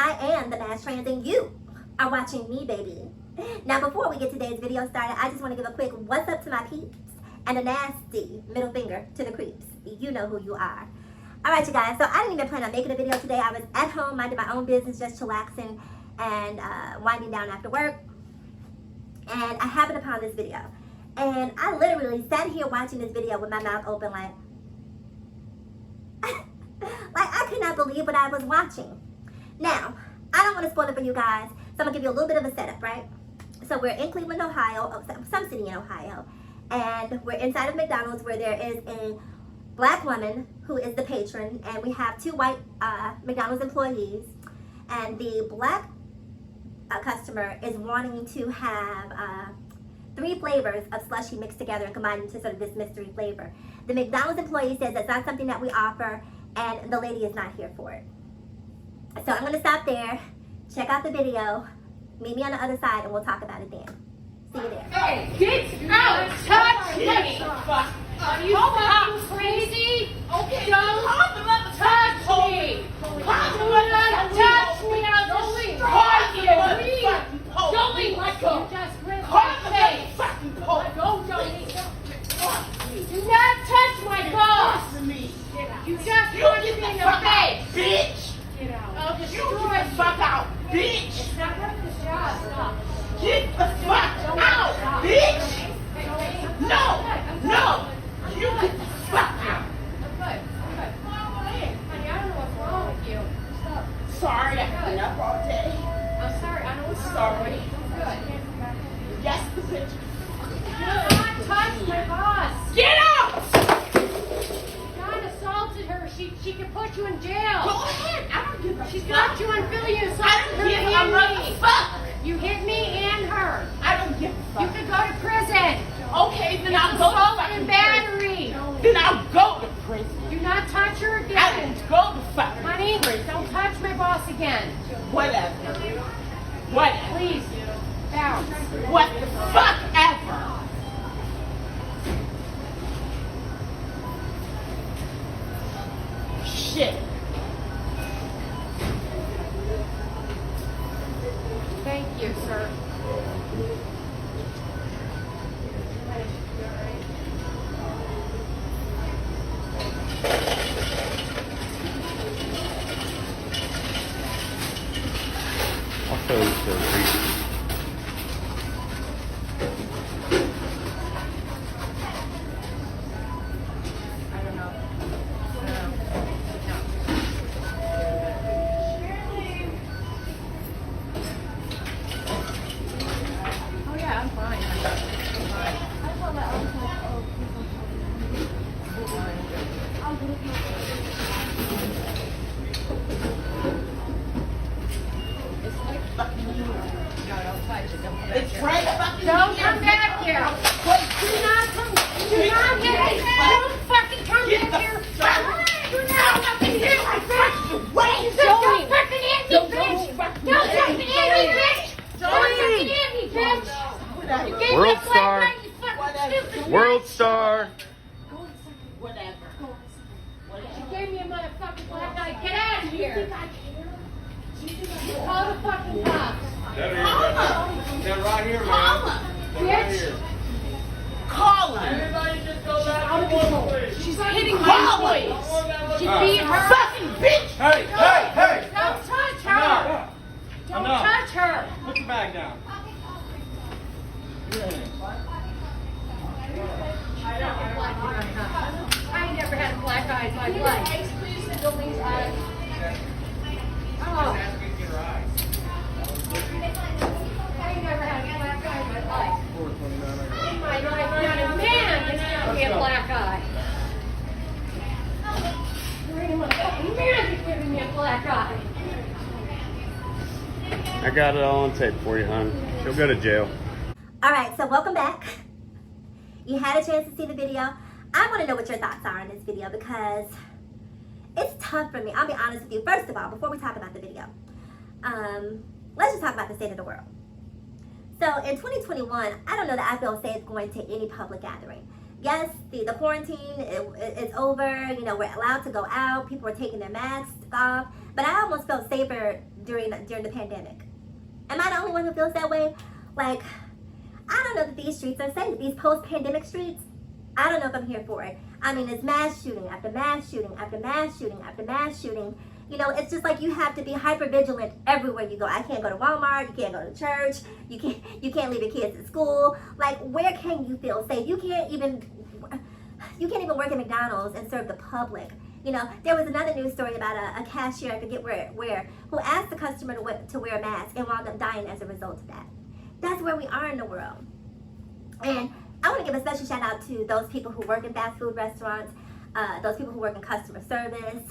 I am the mass trans and you are watching me, baby. Now, before we get today's video started, I just want to give a quick what's up to my peeps and a nasty middle finger to the creeps. You know who you are. Alright, you guys, so I didn't even plan on making a video today. I was at home minding my own business, just chillaxing and winding down after work. And I happened upon this video. And I literally sat here watching this video with my mouth open like I could not believe what I was watching. Now, I don't want to spoil it for you guys, so I'm going to give you a little bit of a setup, right? So we're in Cleveland, Ohio, some city in Ohio, and we're inside of McDonald's where there is a black woman who is the patron, and we have two white McDonald's employees, and the black customer is wanting to have 3 flavors of slushee mixed together and combined into sort of this mystery flavor. The McDonald's employee says that's not something that we offer, and the lady is not here for it. So I'm going to stop there, check out the video, meet me on the other side, and we'll talk about it then. See you there. Hey, get out! Touch me! Are you fucking crazy? Okay, don't touch me! Do not touch me! I'll destroy you! Joey, let go! You just ripped my face! Let go, Joey! Do not touch my boss! You just punched me in the face! Bitch! Get out. I'll destroy the fuck out, bitch! It's not worth the shot. Stop. Get the fuck out, bitch! No! You get the fuck out! I'm good. Honey, I don't know what's wrong with you. Stop. Sorry, I've been up all day. I'm sorry. I know what's wrong. Sorry. I'm good. Yes, the bitch. Do not touch my boss. Get out! God assaulted her. She could put you in jail. Go ahead. I don't give a She's fuck. got you on video. You I assaulted don't her give a and me. motherfucker. You hit me and her. I don't give a You fuck. could go to prison. Okay, then I'll go to Assault fucking and prison. battery. Then I'll go to prison. Do not touch her I again. will go to fucking Honey, prison. don't touch my boss again. Whatever. Please, bounce. What the fuck ever. Shit. Thank you, sir. I'll show you for a reason. I don't know. Oh yeah, I'm fine. It's right fucking Don't here. come back here. Wait, Do not come. Do not get. Don't fucking come Get back here. the fuck Do not fucking hit my bitch. Don't fucking hit me, bitch. Don't fucking hit me, bitch. Don't fucking hit me, bitch. You gave me World a star. flat right, you fucking stupid World star. Whatever. You gave me a motherfucking black eye. Get out of here. Call the fucking cops. That right here, Bitch. Call him. Everybody just go Out of control. She's hitting my Call boys. him. She beat her. Fucking bitch. Hey! Don't touch her. Don't touch her. Put your bag down. I ain't never had a black eye in my life. Oh. I ain't never had a black eye in my life. In my life, not a man has given me a black eye. There ain't a motherfucking man that's giving me a black eye. I got it all on tape for you, hon. She'll go to jail. Alright, so welcome back. You had a chance to see the video. I want to know what your thoughts are on this video because it's tough for me. I'll be honest with you. First of all, before we talk about the video, let's just talk about the state of the world. So in 2021, I don't know that I feel safe going to any public gathering. Yes, the quarantine is over. You know, we're allowed to go out. People are taking their masks off. But I almost felt safer during the pandemic. Am I the only one who feels that way? Like, I don't know that these streets are safe. These post-pandemic streets, I don't know if I'm here for it. I mean, it's mass shooting after mass shooting after mass shooting after mass shooting. You know, it's just like you have to be hyper vigilant everywhere you go. I can't go to Walmart. You can't go to church. You can't leave your kids at school. Like, where can you feel safe? You can't even work at McDonald's and serve the public. You know, there was another news story about a cashier, I forget where, who asked the customer to wear a mask and wound up dying as a result of that. That's where we are in the world. And I want to give a special shout out to those people who work in fast food restaurants, those people who work in customer service.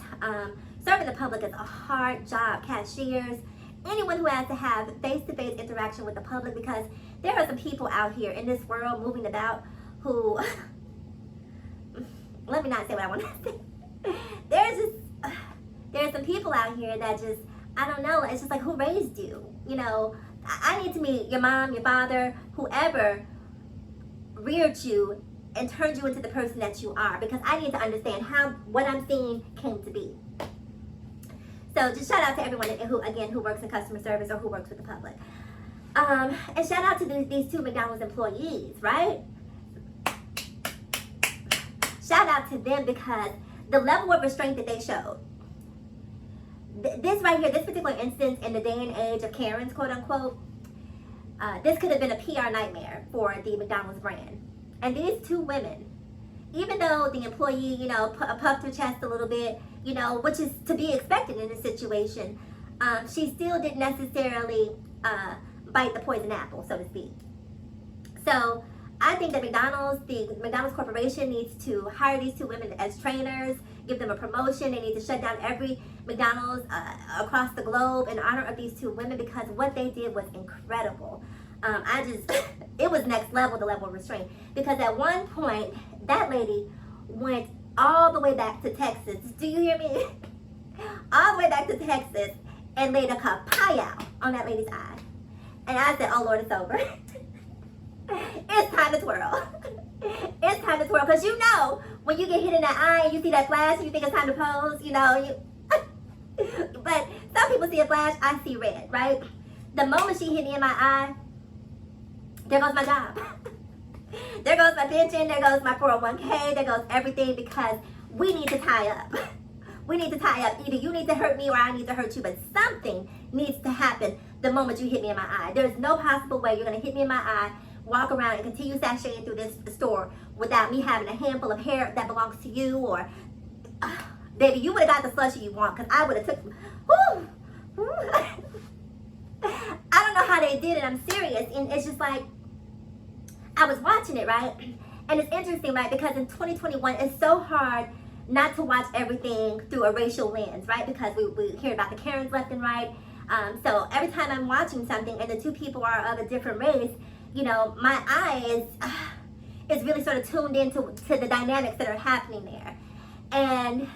Serving the public is a hard job. Cashiers, anyone who has to have face-to-face interaction with the public, because there are some people out here in this world moving about who, let me not say what I want to say. There's some people out here that just, I don't know, it's just like, who raised you? You know, I need to meet your mom, your father, whoever reared you and turned you into the person that you are, because I need to understand how what I'm seeing came to be. So just shout out to everyone who works in customer service or who works with the public. And shout out to these two McDonald's employees, right? Shout out to them, because the level of restraint that they showed. This right here, this particular instance in the day and age of Karens, quote unquote, this could have been a PR nightmare for the McDonald's brand. And these two women, even though the employee, you know, puffed her chest a little bit, you know, which is to be expected in this situation, she still didn't necessarily bite the poison apple, so to speak. So I think that the McDonald's Corporation needs to hire these two women as trainers, give them a promotion. They need to shut down every McDonald's across the globe in honor of these two women, because what they did was incredible. It was next level, the level of restraint. Because at one point, that lady went all the way back to Texas. Do you hear me? All the way back to Texas and laid a kapow on that lady's eye. And I said, oh Lord, it's over. It's time to twirl. It's time to twirl. Because you know, when you get hit in the eye and you see that flash and you think it's time to pose, you know, but some people see a flash, I see red, right? The moment she hit me in my eye, there goes my job. There goes my pension, there goes my 401k, there goes everything, because we need to tie up. We need to tie up. Either you need to hurt me or I need to hurt you, but something needs to happen the moment you hit me in my eye. There's no possible way you're going to hit me in my eye, walk around and continue sashaying through this store without me having a handful of hair that belongs to you, or, baby, you would have got the slushie you want, because I would have took, I don't know how they did it, I'm serious, and it's just like, I was watching it, right? And it's interesting, right? Because in 2021, it's so hard not to watch everything through a racial lens, right? Because we hear about the Karens left and right. So every time I'm watching something and the two people are of a different race, you know, my eye is really sort of tuned into the dynamics that are happening there. And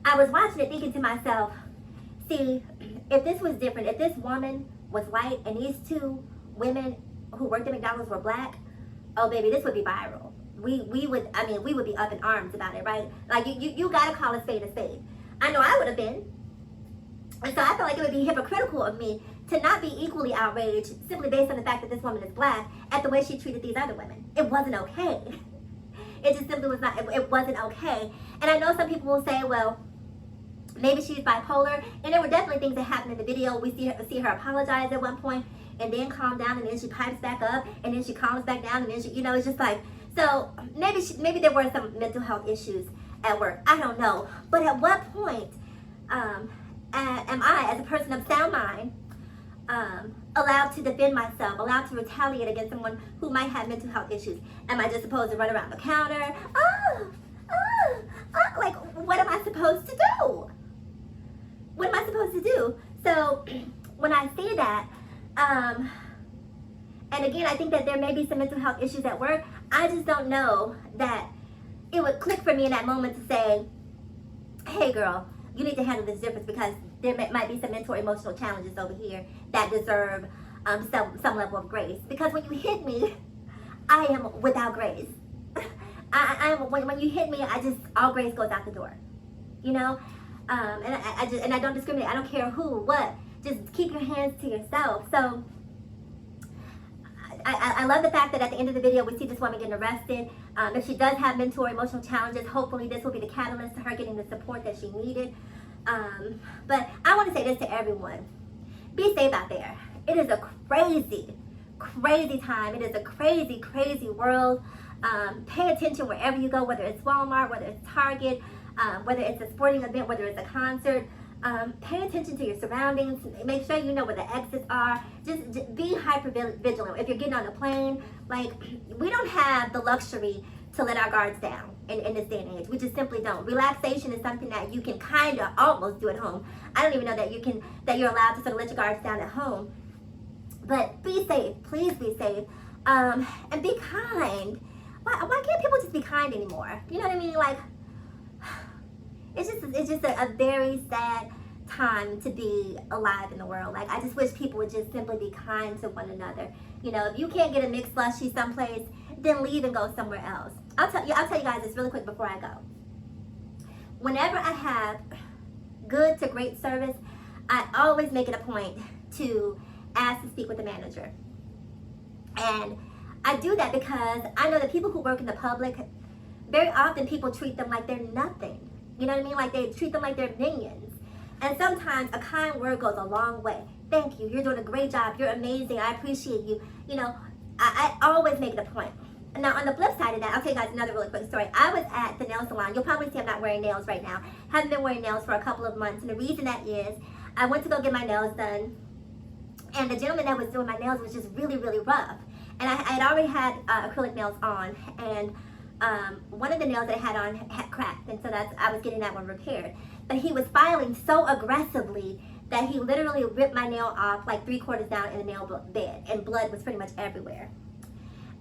I was watching it thinking to myself, see, if this was different, if this woman was white and these two women who worked at McDonald's were black, oh baby, this would be viral. We would be up in arms about it, right? Like you gotta call a spade a spade. I know I would have been. And so I feel like it would be hypocritical of me to not be equally outraged simply based on the fact that this woman is black at the way she treated these other women. It wasn't okay. It just simply was not, it wasn't okay. And I know some people will say, well, maybe she's bipolar. And there were definitely things that happened in the video. We see her apologize at one point and then calm down, and then she pipes back up, and then she calms back down, and then she, you know, it's just like, so maybe there were some mental health issues at work. I don't know. But at what point am I, as a person of sound mind, allowed to defend myself, allowed to retaliate against someone who might have mental health issues? Am I just supposed to run around the counter? Like, what am I supposed to do? What am I supposed to do? So when I see that, and again, I think that there may be some mental health issues at work. I just don't know that it would click for me in that moment to say, hey girl, you need to handle this difference, because there might be some mental emotional challenges over here that deserve some level of grace. Because when you hit me, I am without grace. When you hit me, all grace goes out the door, you know? And I don't discriminate. I don't care who, what. just keep your hands to yourself. So I love the fact that at the end of the video we see this woman getting arrested. If she does have mental or emotional challenges, hopefully this will be the catalyst to her getting the support that she needed. But I want to say this to everyone. Be safe out there. It is a crazy, crazy time. It is a crazy, crazy world. Pay attention wherever you go, whether it's Walmart, whether it's Target, whether it's a sporting event, whether it's a concert. Pay attention to your surroundings. Make sure you know where the exits are. Just be hyper vigilant. If you're getting on a plane, like, we don't have the luxury to let our guards down in this day and age. We just simply don't. Relaxation is something that you can kind of almost do at home. I don't even know that you're allowed to sort of let your guards down at home. But be safe. Please be safe. And be kind. Why can't people just be kind anymore? You know what I mean? Like, it's just a very sad time to be alive in the world. Like, I just wish people would just simply be kind to one another. You know, if you can't get a mixed slushie someplace, then leave and go somewhere else. I'll tell you guys this really quick before I go. Whenever I have good to great service, I always make it a point to ask to speak with the manager. And I do that because I know that people who work in the public, very often people treat them like they're nothing. You know what I mean? Like, they treat them like they're minions. And sometimes a kind word goes a long way. Thank you. You're doing a great job. You're amazing. I appreciate you. You know, I always make it a point. Now, on the flip side of that, I'll tell you guys another really quick story. I was at the nail salon. You'll probably see I'm not wearing nails right now. Haven't been wearing nails for a couple of months. And the reason that is, I went to go get my nails done. And the gentleman that was doing my nails was just really, really rough. And I had already had acrylic nails on. And one of the nails that I had on had cracked. And so I was getting that one repaired. But he was filing so aggressively that he literally ripped my nail off like 3/4 down in the nail bed. And blood was pretty much everywhere.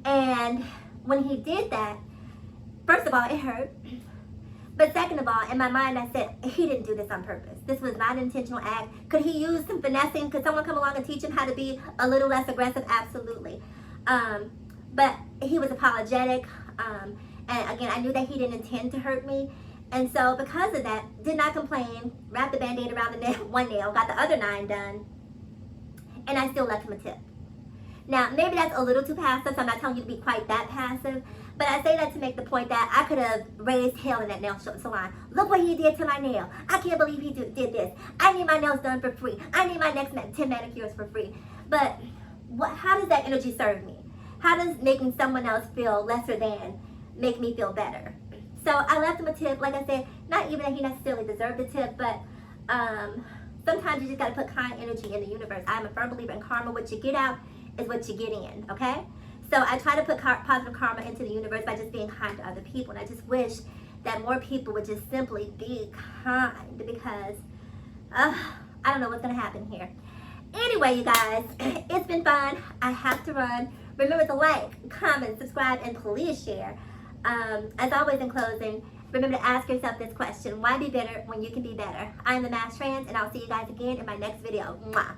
And when he did that, first of all, it hurt. But second of all, in my mind, I said, he didn't do this on purpose. This was not an intentional act. Could he use some finessing? Could someone come along and teach him how to be a little less aggressive? Absolutely. But he was apologetic. And again, I knew that he didn't intend to hurt me. And so because of that, did not complain, wrapped the Band-Aid around the nail, one nail, got the other 9 done, and I still left him a tip. Now, maybe that's a little too passive, so I'm not telling you to be quite that passive, but I say that to make the point that I could have raised hell in that nail salon. Look what he did to my nail. I can't believe he did this. I need my nails done for free. I need my next 10 manicures for free. But how does that energy serve me? How does making someone else feel lesser than make me feel better? So I left him a tip. Like I said, not even that he necessarily deserved the tip, but sometimes you just got to put kind energy in the universe. I'm a firm believer in karma. What you get out is what you get in, okay? So I try to put positive karma into the universe by just being kind to other people. And I just wish that more people would just simply be kind, because I don't know what's going to happen here. Anyway, you guys, it's been fun. I have to run. Remember to like, comment, subscribe, and please share. As always, in closing, remember to ask yourself this question: why be bitter when you can be better? I'm the Mass Trans, and I'll see you guys again in my next video. Mwah.